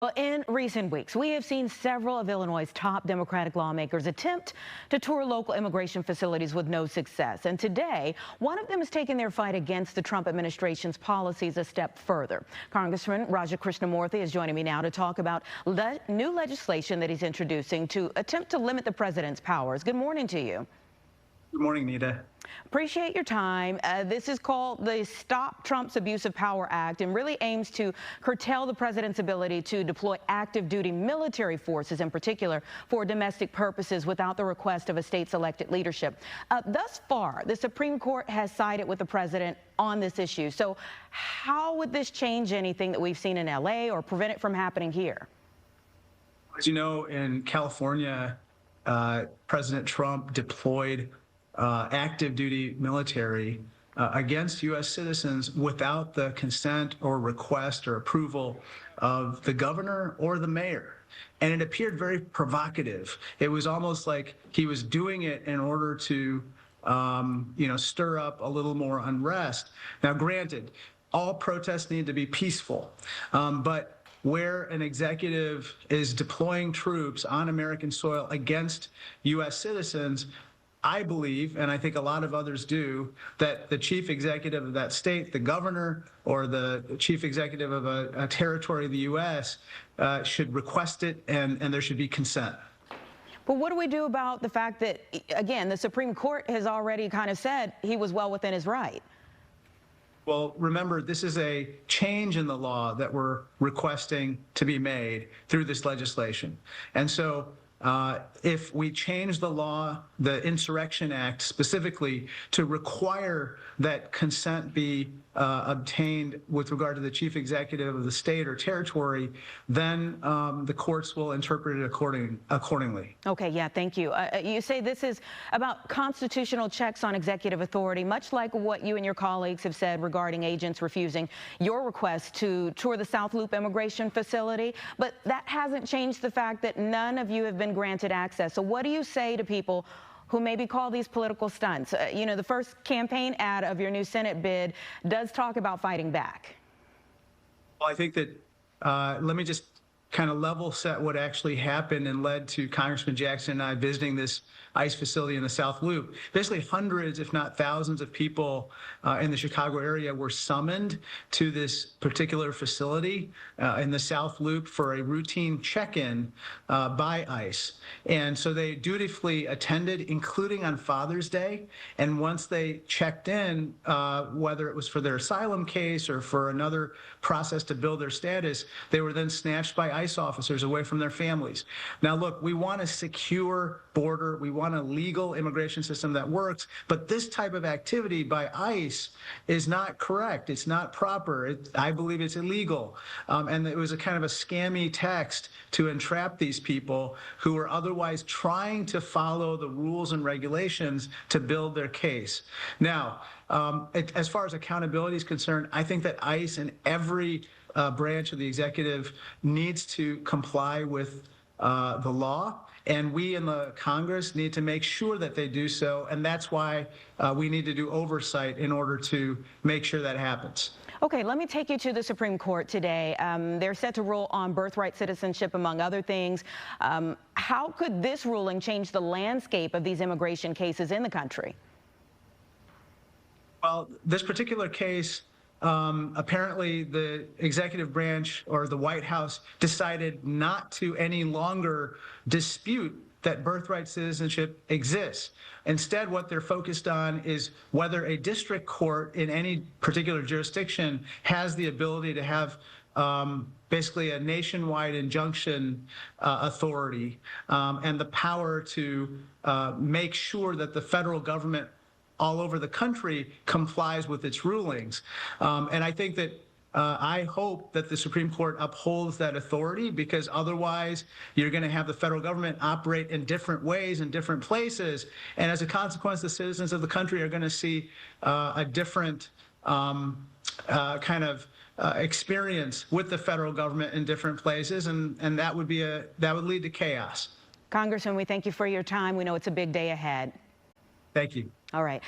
Well, in recent weeks, we have seen several of Illinois' top Democratic lawmakers attempt to tour local immigration facilities with no success. And today, one of them is taking their fight against the Trump administration's policies a step further. Congressman Krishnamorthi is joining me now to talk about new legislation that he's introducing to attempt to limit the president's powers. Good morning to you. Good morning, Nita. Appreciate your time. This is called the Stop Trump's Abuse of Power Act and really aims to curtail the president's ability to deploy active duty military forces, in particular for domestic purposes, without the request of a state's elected leadership. Thus far, the Supreme Court has sided with the president on this issue. So how would this change anything that we've seen in L.A. or prevent it from happening here? As you know, in California, President Trump deployed active duty military against U.S. citizens without the consent or request or approval of the governor or the mayor. And it appeared very provocative. It was almost like he was doing it in order to, stir up a little more unrest. Now, granted, all protests need to be peaceful, but where an executive is deploying troops on American soil against U.S. citizens, I believe, and I think a lot of others do, that the chief executive of that state, the governor, or the chief executive of a territory of the U.S. Should request it, and there should be consent. But what do we do about the fact that, again, the Supreme Court has already kind of said he was well within his right? Well, remember, this is a change in the law that we're requesting to be made through this legislation. And so if we change the law, the Insurrection Act specifically, to require that consent be obtained with regard to the chief executive of the state or territory, then the courts will interpret it accordingly. Okay, yeah, thank you. You say this is about constitutional checks on executive authority, much like what you and your colleagues have said regarding agents refusing your request to tour the South Loop immigration facility. But that hasn't changed the fact that none of you have been granted access. So what do you say to people who maybe call these political stunts? The first campaign ad of your new Senate bid does talk about fighting back. Well, I think that let me just kind of level set what actually happened and led to Congressman Jackson and I visiting this ICE facility in the South Loop. Basically, hundreds, if not thousands, of people in the Chicago area were summoned to this particular facility in the South Loop for a routine check-in by ICE. And so they dutifully attended, including on Father's Day. And once they checked in, whether it was for their asylum case or for another process to build their status, they were then snatched by ICE officers away from their families. Now, look, we want a secure border. We want a legal immigration system that works. But this type of activity by ICE is not correct. It's not proper. I believe it's illegal. And it was a kind of a scammy text to entrap these people who were otherwise trying to follow the rules and regulations to build their case. Now, as far as accountability is concerned, I think that ICE and every branch of the executive needs to comply with the law, and we in the Congress need to make sure that they do so, and that's why we need to do oversight in order to make sure that happens. Okay, let me take you to the Supreme Court today. They're set to rule on birthright citizenship, among other things. How could this ruling change the landscape of these immigration cases in the country? Well, this particular case, apparently the executive branch or the White House decided not to any longer dispute that birthright citizenship exists. Instead, what they're focused on is whether a district court in any particular jurisdiction has the ability to have basically a nationwide injunction authority and the power to make sure that the federal government all over the country complies with its rulings. And I think that I hope that the Supreme Court upholds that authority, because otherwise you're going to have the federal government operate in different ways in different places. And as a consequence, the citizens of the country are going to see a different kind of experience with the federal government in different places. And that would lead to chaos. Congressman, we thank you for your time. We know it's a big day ahead. Thank you. All right.